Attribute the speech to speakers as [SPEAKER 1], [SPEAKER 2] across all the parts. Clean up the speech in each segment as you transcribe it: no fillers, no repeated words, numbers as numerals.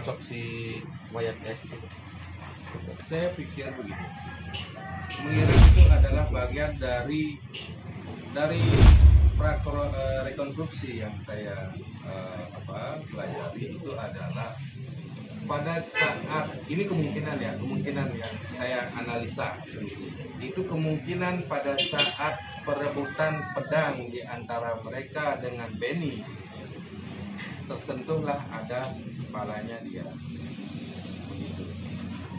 [SPEAKER 1] sosok si Wayan S itu?
[SPEAKER 2] Saya pikir begini, mengirim itu adalah bagian dari rekonstruksi yang saya pelajari. Itu adalah pada saat ini kemungkinan yang saya analisa sendiri, itu kemungkinan pada saat perebutan pedang di antara mereka dengan Benny, tersentuhlah ada kepalanya dia, begitu,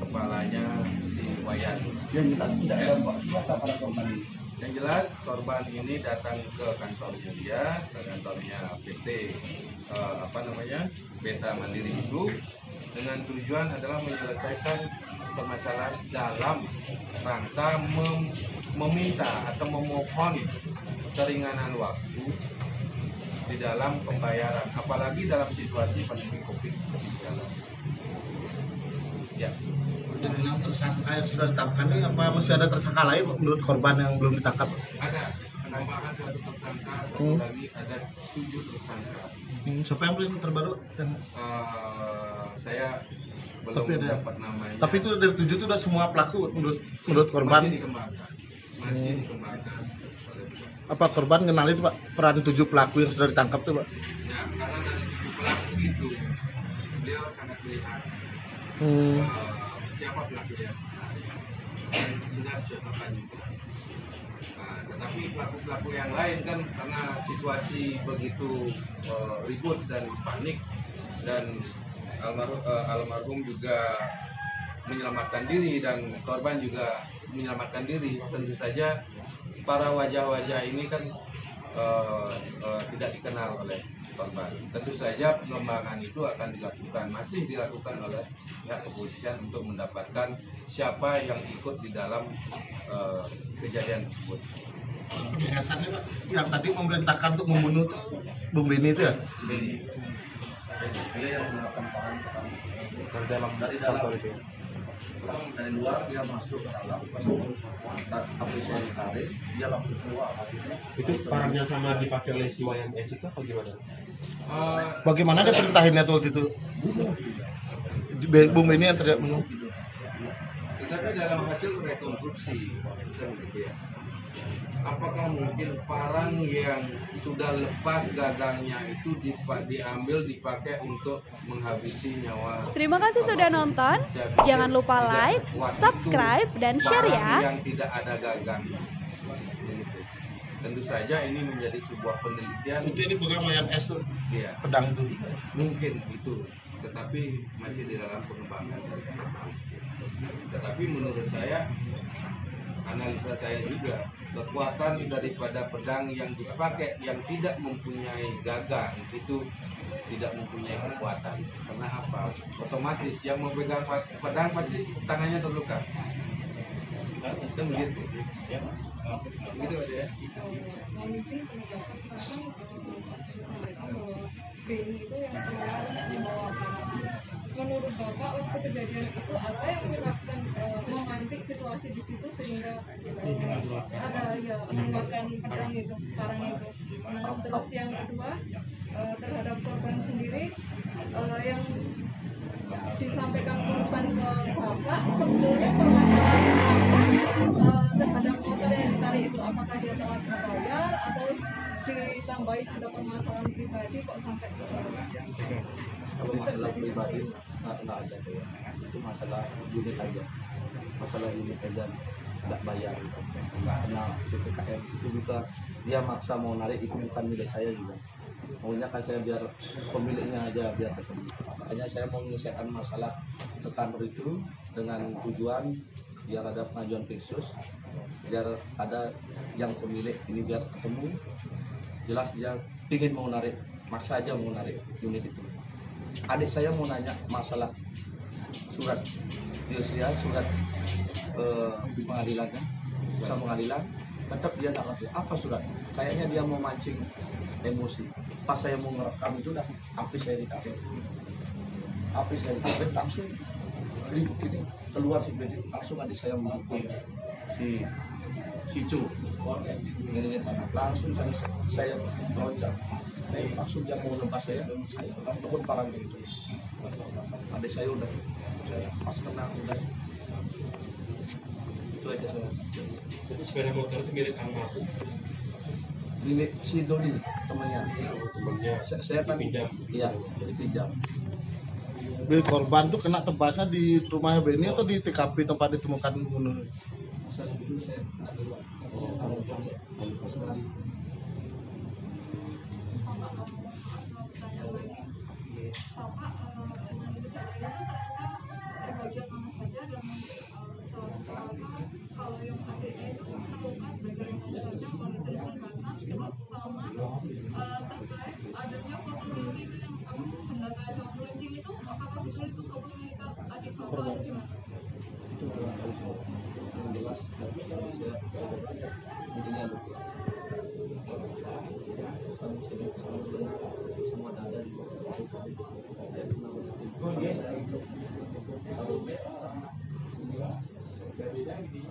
[SPEAKER 2] kepalanya si Wayan.
[SPEAKER 3] Yang jelas tidak ada senjata pada korban ini.
[SPEAKER 2] Yang jelas korban ini datang ke kantornya dia, ke kantornya PT Beta Mandiri itu, dengan tujuan adalah menyelesaikan permasalahan dalam rangka meminta atau memohon keringanan waktu di dalam pembayaran, apalagi dalam situasi pandemi COVID-19. Ya.
[SPEAKER 3] Dari 6 tersangka yang sudah ditangkap ini, apa masih ada tersangka lain menurut korban yang belum ditangkap?
[SPEAKER 2] Ada penambahan 1 tersangka, satu lagi ada 7 tersangka.
[SPEAKER 3] Siapa yang belum terbaru?
[SPEAKER 2] Saya belum dapat namanya.
[SPEAKER 3] Tapi itu dari 7 itu udah semua pelaku menurut korban.
[SPEAKER 2] Masih dikembangkan.
[SPEAKER 3] Apa korban kenalin Pak peran 7 pelaku yang sudah ditangkap tuh Pak?
[SPEAKER 2] Nah, karena dari 7 pelaku itu beliau sangat melihat siapa pelakunya. Sudah ditetapkan juga. Nah, tetapi pelaku-pelaku yang lain kan karena situasi begitu ribut dan panik, dan almarhum juga menyelamatkan diri dan korban juga menyelamatkan diri, tentu saja para wajah-wajah ini kan tidak dikenal oleh korban. Tentu saja pengembangan itu akan masih dilakukan oleh pihak kepolisian untuk mendapatkan siapa yang ikut di dalam kejadian tersebut.
[SPEAKER 3] Biasanya Pak, yang tadi memerintahkan untuk membunuh tuh Bung Beni itu ya?
[SPEAKER 4] Dia yang melakukan peran pertama dari
[SPEAKER 1] kantor itu.
[SPEAKER 4] dari luar dia masuk ke dalam, tapi saya ditarik, dia langsung keluar.
[SPEAKER 1] Itu barangnya sama dipakai oleh si Wayan S itu apa gimana?
[SPEAKER 3] Bagaimana dia perintahinnya tuh waktu itu? Bung Beni yang teriak bunuh.
[SPEAKER 2] Tetapi dalam hasil rekonstruksi, kan gitu ya, apakah mungkin parang yang sudah lepas gagangnya itu diambil dipakai untuk menghabisi nyawa?
[SPEAKER 5] Terima kasih sudah nonton. Jangan lupa like, subscribe, dan share ya.
[SPEAKER 2] Yang tidak ada gagangnya. Tentu saja ini menjadi sebuah penelitian.
[SPEAKER 3] Itu ini pegang Wayan S tuh,
[SPEAKER 2] Iya,
[SPEAKER 3] pedang itu.
[SPEAKER 2] mungkin itu, tetapi masih di dalam pengembangan. Tetapi menurut saya, analisa saya juga, kekuatan daripada pedang yang dipakai yang tidak mempunyai gagang itu tidak mempunyai kekuatan. Karena apa? Otomatis yang memegang pedang pasti tangannya terluka. Kan begitu. Begitu aja ya.
[SPEAKER 6] Benny itu yang keluar membawa barang. Menurut Bapak waktu kejadian itu apa yang menyebabkan memantik situasi di situ sehingga ada ya menembakkan pedang itu, parang itu. Nah, terus yang kedua terhadap korban sendiri yang disampaikan korban ke Bapak, sebetulnya permasalahan apa terhadap motor yang ditarik itu, apakah dia telat membayar atau ditambahin ada permasalahan pribadi kok sampai
[SPEAKER 4] Kalau masalah pribadi nggak ada saya, itu masalah unit aja nggak bayar gitu. Karena PPKM itu juga dia maksa mau narik, itu bukan milik saya juga, maunya kan saya biar pemiliknya aja biar ketemu. Makanya saya mau menyelesaikan masalah ke kantor itu dengan tujuan biar ada pengajuan khusus, biar ada yang pemilik ini biar ketemu. Jelas dia ingin mau narik, maksa aja mau narik unit itu. Adik saya mau nanya masalah surat pengadilan kan, usaha pengadilan, tetap dia tak ngerti apa surat. Kayaknya dia mau mancing emosi. Pas saya mau ngerekam itu dah api saya ditarik, langsung ini keluar si Bedi, langsung adik saya menghukum si Cu. Langsung saya loncat. langsung dia mau lepas saya ataupun parang gitu. Adik saya udah saya pas kena udah itu aja saya.
[SPEAKER 1] Jadi sepeda motor itu milik almarhum,
[SPEAKER 4] Milik si Dodi temannya.
[SPEAKER 1] temannya
[SPEAKER 4] Saya kan
[SPEAKER 1] dipinjam.
[SPEAKER 4] iya dipinjam.
[SPEAKER 3] Mobil korban tuh kena tebasnya di rumahnya Beni atau di TKP tempat ditemukan bunuh?
[SPEAKER 4] Saat itu saya ada luar. Saya tahu pas lari.
[SPEAKER 6] Bapak dengan kejadian itu terluka di bagian mana saja dan selama kalau yang adiknya itu terluka di bagian mana saja wanita diperlukan terus sama terkait adanya fotografi itu yang benda kayak sama runcing itu apakah Bisul itu kamu melihat adik bapak atau gimana?
[SPEAKER 4] Itu yang jelas dan saya intinya luka. Semua dada di bawah.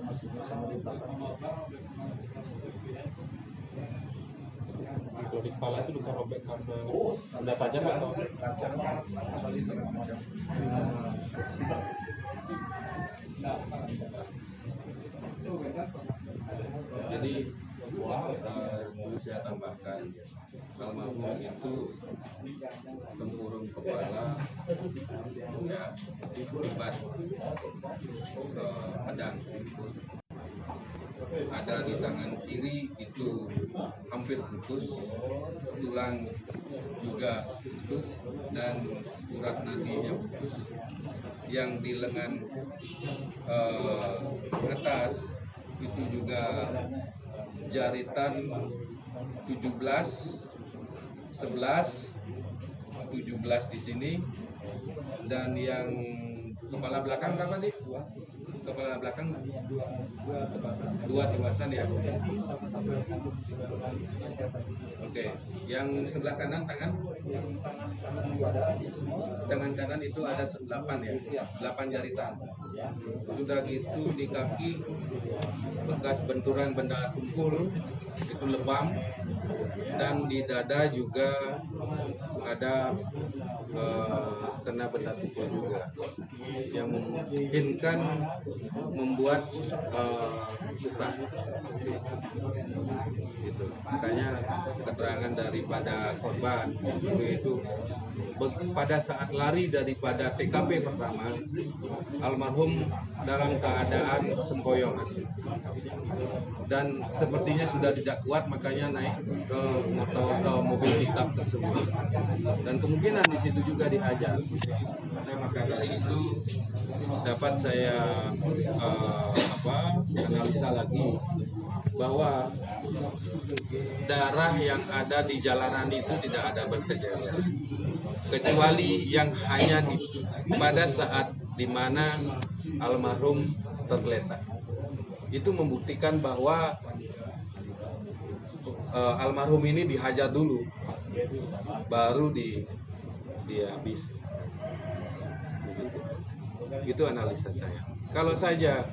[SPEAKER 4] Masih bersama di belakang.
[SPEAKER 1] Kalau di kepala itu luka robek karena benda tajam atau
[SPEAKER 4] Kaca kembali dengan kaca.
[SPEAKER 2] Jadi perlu saya tambahkan, almarhum itu tempurung kepala ya akibat pedang. Ada di tangan kiri itu hampir putus, tulang juga putus dan urat nadinya putus. Yang di lengan atas itu juga jaritan 17, 11, 17 di sini, dan yang kepala belakang berapa nih? Kepala belakang 2 tebasan ya. Oke, yang sebelah kanan tangan kanan itu ada 8 ya, 8 jaritan. Sudah gitu di kaki bekas benturan benda tumpul itu lebam, dan di dada juga ada kena benda tumpul juga yang memungkinkan membuat sesak gitu. Makanya keterangan daripada korban itu pada saat lari daripada TKP pertama, almarhum dalam keadaan sempoyong dan sepertinya sudah tidak kuat, makanya naik ke mobil pickup tersebut, dan kemungkinan di situ juga dihajar. Nah, maka dari itu dapat saya analisa lagi bahwa darah yang ada di jalanan itu tidak ada berkejaran, kecuali yang hanya pada saat di mana almarhum tergeletak. Itu membuktikan bahwa almarhum ini dihajar dulu, baru dia habis. Itu analisa saya. Kalau saja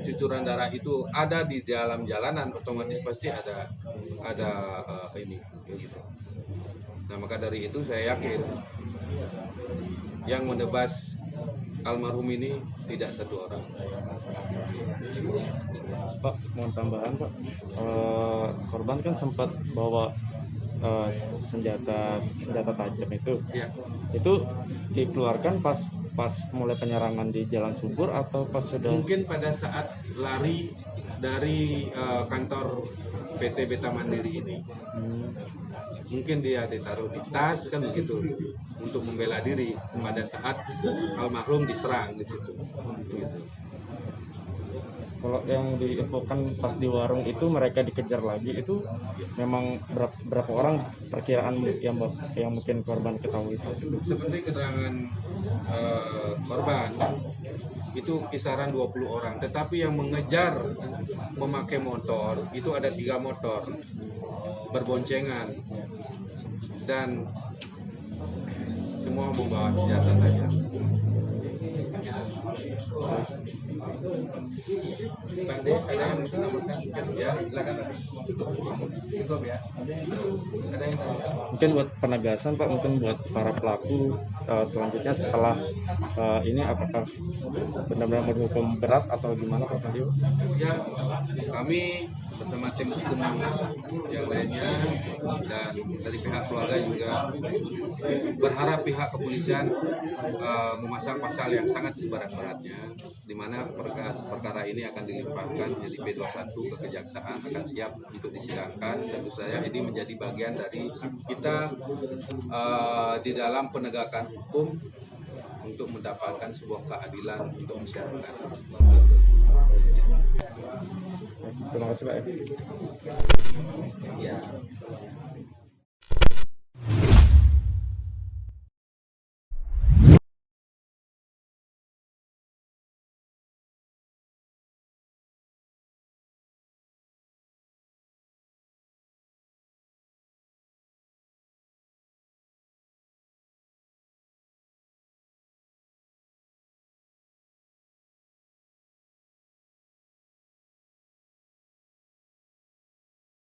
[SPEAKER 2] cucuran darah itu ada di dalam jalanan, otomatis pasti ada ini gitu. Nah, maka dari itu saya yakin yang menebas almarhum ini tidak satu orang.
[SPEAKER 7] Pak, mau tambahan Pak, korban kan sempat bawa senjata tajam itu.
[SPEAKER 2] Ya.
[SPEAKER 7] Itu dikeluarkan pas mulai penyerangan di Jalan Subur atau pas sudah?
[SPEAKER 2] Mungkin pada saat lari dari kantor PT Beta Mandiri ini. Mungkin dia ditaruh di tas kan begitu untuk membela diri pada saat almarhum diserang di situ. Gitu.
[SPEAKER 7] Kalau yang diinfokan pas di warung itu mereka dikejar lagi, itu memang berapa orang perkiraan yang mungkin korban ketahui itu?
[SPEAKER 2] Seperti keterangan korban itu kisaran 20 orang, tetapi yang mengejar memakai motor itu ada 3 motor berboncengan dan semua membawa senjata tajam. Pak Des, ada yang bisa tambahkan? Ya, silakan. Cukup ya. Ada yang
[SPEAKER 7] Mungkin buat penegasan Pak, mungkin buat para pelaku selanjutnya setelah ini apakah benar-benar berhukum berat atau gimana Pak Madio?
[SPEAKER 2] ya, kami bersama tim hukum yang lainnya dan dari pihak keluarga juga berharap pihak kepolisian memasang pasal yang sangat seberat-beratnya, di mana perkara ini akan dilimpahkan jadi P21 ke kejaksaan, akan siap untuk disidangkan. Tentu saja ini menjadi bagian dari kita di dalam penegakan hukum untuk mendapatkan sebuah keadilan untuk masyarakat.
[SPEAKER 7] Terima kasih Pak.
[SPEAKER 2] Ya.